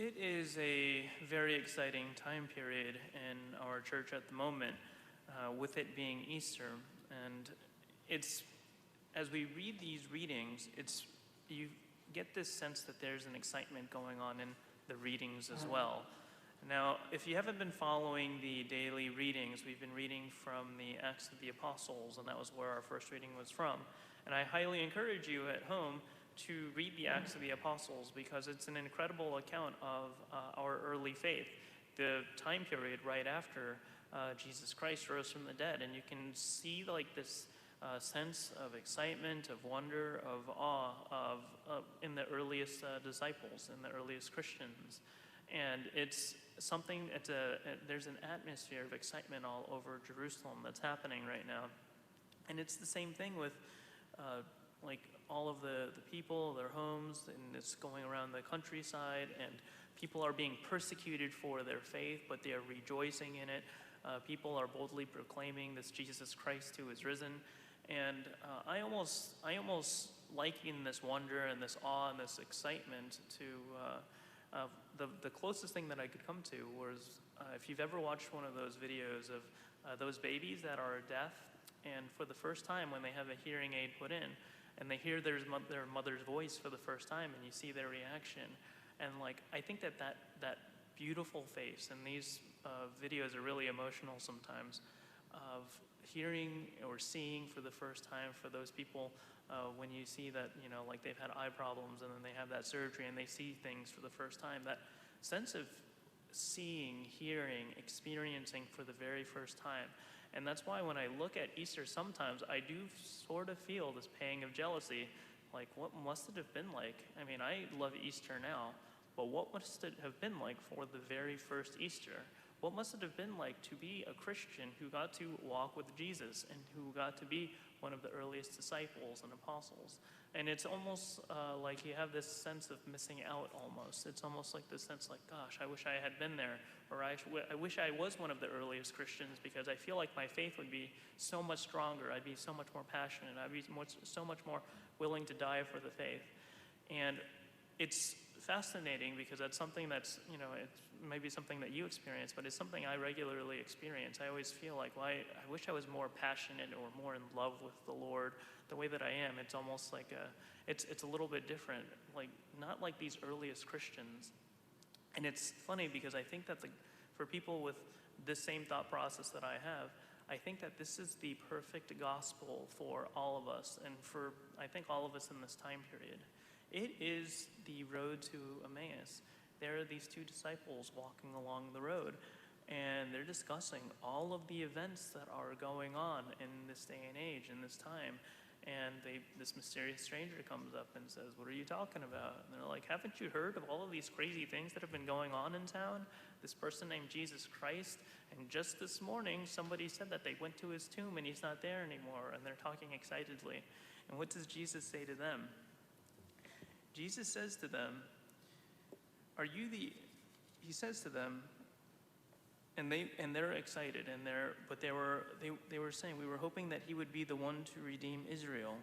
It is a very exciting time period in our church at the moment, with it being Easter. And it's, as we read these readings, you get this sense that there's an excitement going on in the readings as well. Now, if you haven't been following the daily readings, we've been reading from the Acts of the Apostles, and that was where our first reading was from. And I highly encourage you at home to read the Acts of the Apostles, because it's an incredible account of our early faith, the time period right after Jesus Christ rose from the dead. And you can see like this sense of excitement, of wonder, of awe in the earliest disciples, in the earliest Christians. And it's something, there's an atmosphere of excitement all over Jerusalem that's happening right now. And it's the same thing with like all of the people, their homes, and it's going around the countryside, and people are being persecuted for their faith, but they are rejoicing in it. People are boldly proclaiming this Jesus Christ who is risen. And I almost liken this wonder and this awe and this excitement to the closest thing that I could come to was if you've ever watched one of those videos of those babies that are deaf, and for the first time when they have a hearing aid put in, and they hear their mother's voice for the first time, and you see their reaction. And like, I think that beautiful face, and these videos are really emotional sometimes, of hearing or seeing for the first time for those people, when you see that, like they've had eye problems and then they have that surgery and they see things for the first time, that sense of seeing, hearing, experiencing for the very first time. And that's why when I look at Easter, sometimes I do sort of feel this pang of jealousy, like what must it have been like? I mean, I love Easter now, but what must it have been like for the very first Easter? What must it have been like to be a Christian who got to walk with Jesus and who got to be one of the earliest disciples and apostles? And it's almost like you have this sense of missing out almost. It's almost like this sense like, gosh, I wish I had been there, or I wish I was one of the earliest Christians, because I feel like my faith would be so much stronger. I'd be so much more passionate. I'd be so much more willing to die for the faith. And it's fascinating because that's something that's, it's maybe something that you experience, but it's something I regularly experience. I always feel like, well, I wish I was more passionate or more in love with the Lord the way that I am. It's almost like it's a little bit different, like not like these earliest Christians. And it's funny because I think that for people with this same thought process that I have, I think that this is the perfect gospel for all of us, and for, I think, all of us in this time period. It is the road to Emmaus. There are these two disciples walking along the road, and they're discussing all of the events that are going on in this day and age, in this time. And this mysterious stranger comes up and says, "What are you talking about?" And they're like, "Haven't you heard of all of these crazy things that have been going on in town? This person named Jesus Christ, and just this morning somebody said that they went to his tomb and he's not there anymore." And they're talking excitedly. And what does Jesus say to them? Jesus says to them, he says to them, and they're excited, but they were saying, "We were hoping that he would be the one to redeem Israel."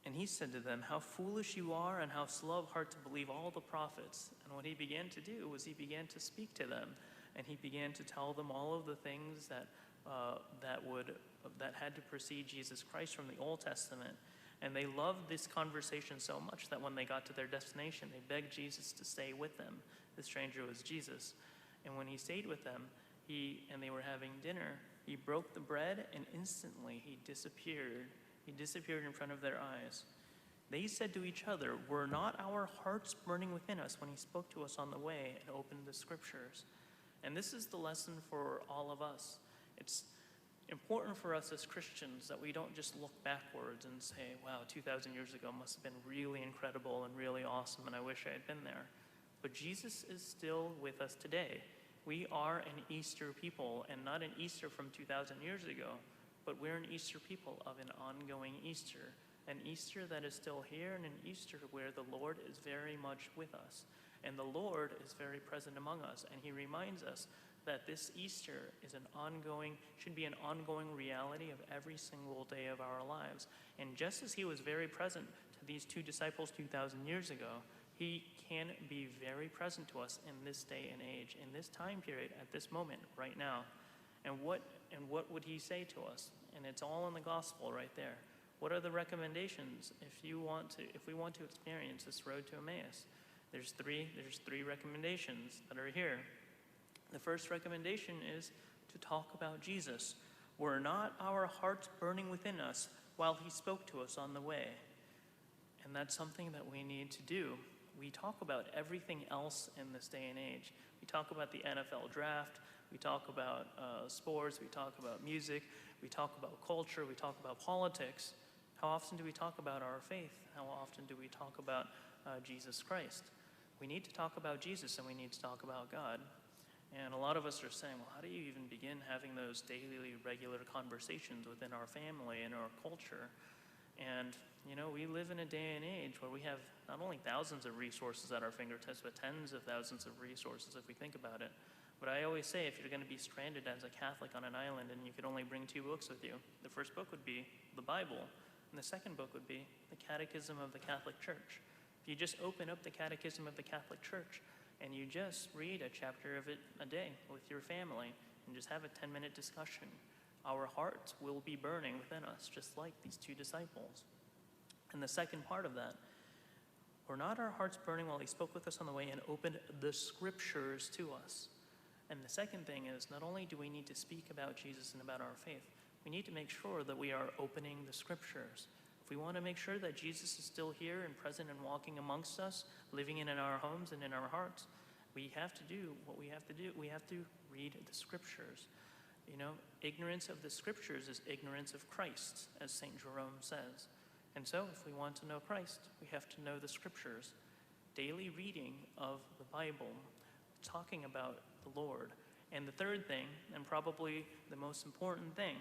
And he said to them, "How foolish you are, and how slow of heart to believe all the prophets." And what he began to do was he began to speak to them, and he began to tell them all of the things that had to precede Jesus Christ from the Old Testament. And they loved this conversation so much that when they got to their destination, they begged Jesus to stay with them. The stranger was Jesus. And when he stayed with them, and they were having dinner, he broke the bread, and instantly he disappeared. He disappeared in front of their eyes. They said to each other, "Were not our hearts burning within us when he spoke to us on the way and opened the scriptures?" And this is the lesson for all of us. It's important for us as Christians that we don't just look backwards and say, wow, 2,000 years ago must have been really incredible and really awesome, and I wish I had been there. But Jesus is still with us today. We are an Easter people, and not an Easter from 2,000 years ago, but we're an Easter people of an ongoing Easter, an Easter that is still here, and an Easter where the Lord is very much with us. And the Lord is very present among us, and he reminds us that this Easter should be an ongoing reality of every single day of our lives. And just as he was very present to these two disciples 2,000 years ago, He can be very present to us in this day and age, in this time period, at this moment, right now. And what would he say to us? And it's all in the gospel right there. What are the recommendations if we want to experience this road to Emmaus? There's three recommendations that are here. The first recommendation is to talk about Jesus. Were not our hearts burning within us while he spoke to us on the way? And that's something that we need to do. We talk about everything else in this day and age. We talk about the NFL draft. We talk about sports. We talk about music. We talk about culture. We talk about politics. How often do we talk about our faith? How often do we talk about Jesus Christ? We need to talk about Jesus, and we need to talk about God. And a lot of us are saying, well, how do you even begin having those daily, regular conversations within our family and our culture? And, we live in a day and age where we have not only thousands of resources at our fingertips, but tens of thousands of resources if we think about it. But I always say, if you're going to be stranded as a Catholic on an island and you could only bring 2 books with you, the first book would be the Bible, and the second book would be the Catechism of the Catholic Church. If you just open up the Catechism of the Catholic Church and you just read a chapter of it a day with your family and just have a 10-minute discussion, our hearts will be burning within us, just like these 2 disciples. And the second part of that, were not our hearts burning while he spoke with us on the way and opened the scriptures to us? And the second thing is, not only do we need to speak about Jesus and about our faith, we need to make sure that we are opening the scriptures. If we want to make sure that Jesus is still here and present and walking amongst us, living in our homes and in our hearts, we have to do what we have to do. We have to read the scriptures. Ignorance of the scriptures is ignorance of Christ, as St. Jerome says. And so, if we want to know Christ, we have to know the scriptures. Daily reading of the Bible, talking about the Lord. And the third thing, and probably the most important thing,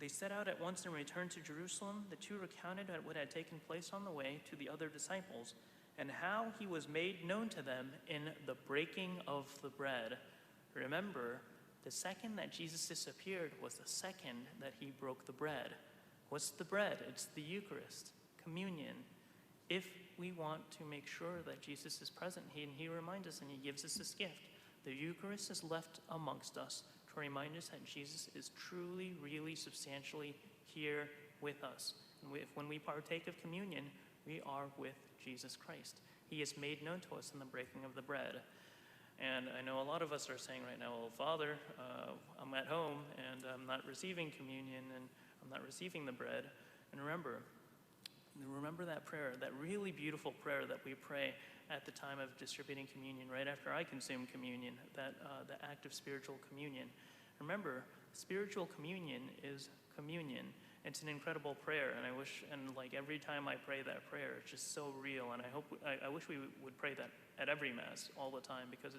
they set out at once and returned to Jerusalem. The 2 recounted what had taken place on the way to the other disciples, and how he was made known to them in the breaking of the bread. Remember, the second that Jesus disappeared was the second that he broke the bread. What's the bread? It's the Eucharist, communion. If we want to make sure that Jesus is present, he reminds us and he gives us this gift. The Eucharist is left amongst us to remind us that Jesus is truly, really, substantially here with us. And when we partake of communion, we are with Jesus Christ. He is made known to us in the breaking of the bread. And I know a lot of us are saying right now, well, Father, I'm at home and I'm not receiving communion and I'm not receiving the bread. And remember that prayer, that really beautiful prayer that we pray at the time of distributing communion, right after I consume communion, the act of spiritual communion. Remember, spiritual communion is communion. It's an incredible prayer, and every time I pray that prayer, it's just so real, and I wish we would pray that at every Mass all the time, because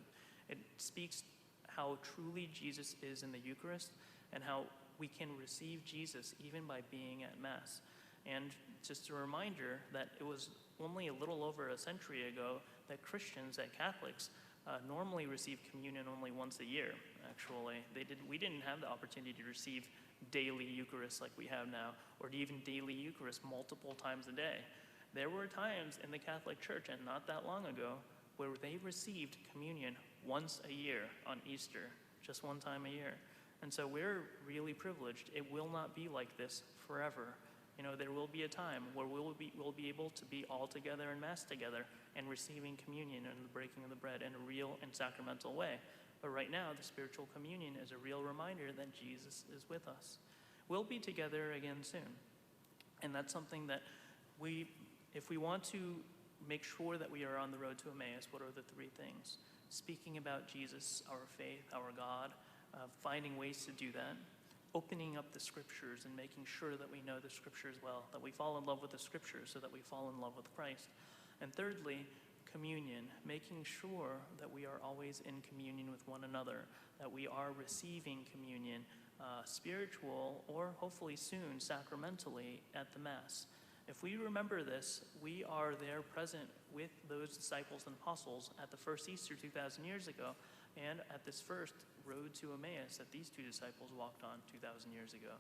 it speaks how truly Jesus is in the Eucharist, and how we can receive Jesus even by being at Mass. And just a reminder that it was only a little over a century ago that Christians, that Catholics, normally receive communion only once a year, actually. We didn't have the opportunity to receive daily Eucharist like we have now, or even daily Eucharist multiple times a day. There were times in the Catholic Church, and not that long ago, where they received communion once a year on Easter, just one time a year. And so we're really privileged. It will not be like this forever. There will be a time where we'll be able to be all together in Mass together and receiving communion and the breaking of the bread in a real and sacramental way. But right now, the spiritual communion is a real reminder that Jesus is with us. We'll be together again soon. And that's something that if we want to make sure that we are on the road to Emmaus, what are the 3 things? Speaking about Jesus, our faith, our God, finding ways to do that. Opening up the scriptures and making sure that we know the scriptures well, that we fall in love with the scriptures so that we fall in love with Christ. And thirdly, communion, making sure that we are always in communion with one another, that we are receiving communion, spiritual or hopefully soon sacramentally at the Mass. If we remember this, we are there present with those disciples and apostles at the first Easter 2,000 years ago, and at this first road to Emmaus that these 2 disciples walked on 2,000 years ago.